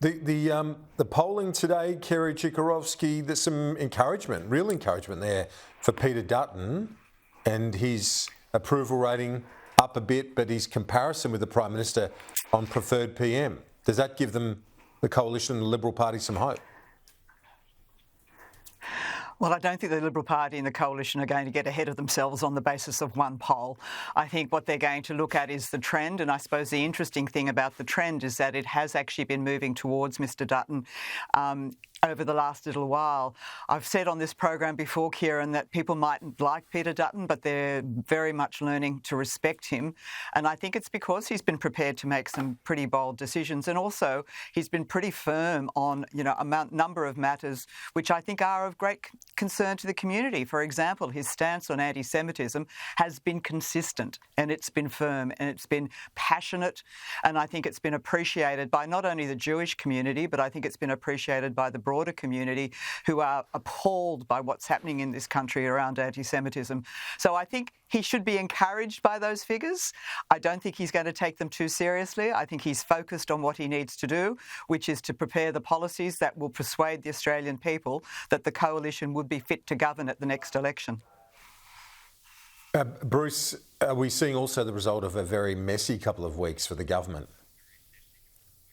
The polling today, Kerry Chikarovski, there's some encouragement, real encouragement there for Peter Dutton, and his approval rating up a bit, but his comparison with the Prime Minister on preferred PM. Does that give them, the coalition and the Liberal Party, some hope? Well, I don't think the Liberal Party and the Coalition are going to get ahead of themselves on the basis of one poll. I think what they're going to look at is the trend, and I suppose the interesting thing about the trend is that it has actually been moving towards Mr Dutton over the last little while. I've said on this program before, Kieran, that people mightn't like Peter Dutton, but they're very much learning to respect him. And I think it's because he's been prepared to make some pretty bold decisions. And also, he's been pretty firm on, a number of matters which I think are of great concern to the community. For example, his stance on anti-Semitism has been consistent, and it's been firm, and it's been passionate. And I think it's been appreciated by not only the Jewish community, but I think it's been appreciated by the broader community, who are appalled by what's happening in this country around anti-Semitism. So I think he should be encouraged by those figures. I don't think he's going to take them too seriously. I think he's focused on what he needs to do, which is to prepare the policies that will persuade the Australian people that the coalition would be fit to govern at the next election. Bruce, are we seeing also the result of a very messy couple of weeks for the government?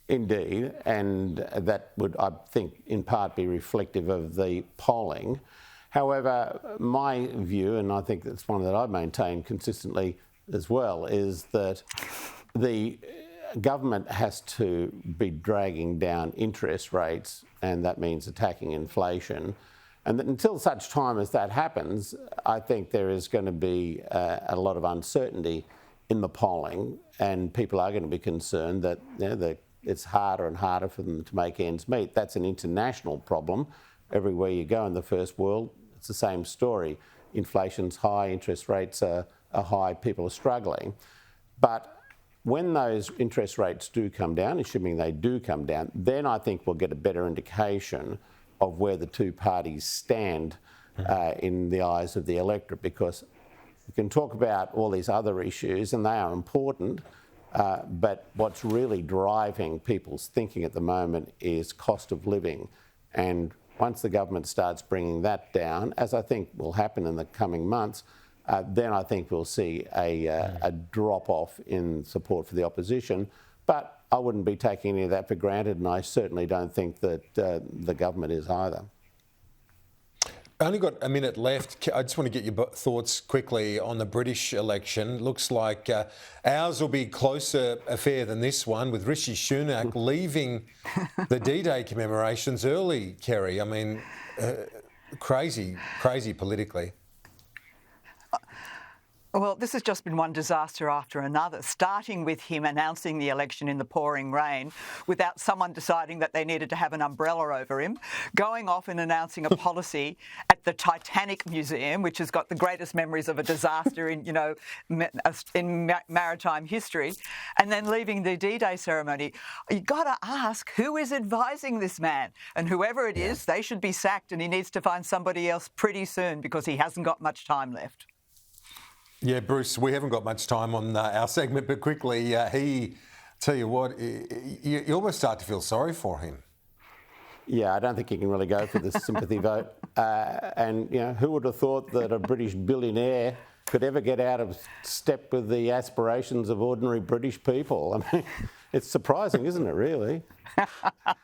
Indeed, and that would, I think, in part be reflective of the polling. However, my view, and I think that's one that I've maintained consistently as well, is that the government has to be dragging down interest rates, and that means attacking inflation. And that until such time as that happens, I think there is going to be a lot of uncertainty in the polling, and people are going to be concerned that it's harder and harder for them to make ends meet. That's an international problem. Everywhere you go in the first world, it's the same story. Inflation's high, interest rates are high, people are struggling. But when those interest rates do come down, assuming they do come down, then I think we'll get a better indication of where the two parties stand in the eyes of the electorate, because we can talk about all these other issues, and they are important, but what's really driving people's thinking at the moment is cost of living. And once the government starts bringing that down, as I think will happen in the coming months, then I think we'll see a drop-off in support for the opposition. But I wouldn't be taking any of that for granted, and I certainly don't think that the government is either. I only got a minute left. I just want to get your thoughts quickly on the British election. Looks like ours will be closer affair than this one, with Rishi Sunak leaving the D-Day commemorations early, Kerry. I mean, crazy politically. Well, this has just been one disaster after another, starting with him announcing the election in the pouring rain without someone deciding that they needed to have an umbrella over him, going off and announcing a policy at the Titanic Museum, which has got the greatest memories of a disaster in maritime history, and then leaving the D-Day ceremony. You've got to ask, who is advising this man? And whoever it is, they should be sacked, and he needs to find somebody else pretty soon, because he hasn't got much time left. Yeah, Bruce, we haven't got much time on our segment, but quickly, tell you what, you almost start to feel sorry for him. Yeah, I don't think you can really go for the sympathy vote. And, who would have thought that a British billionaire could ever get out of step with the aspirations of ordinary British people? I mean, it's surprising, isn't it, really?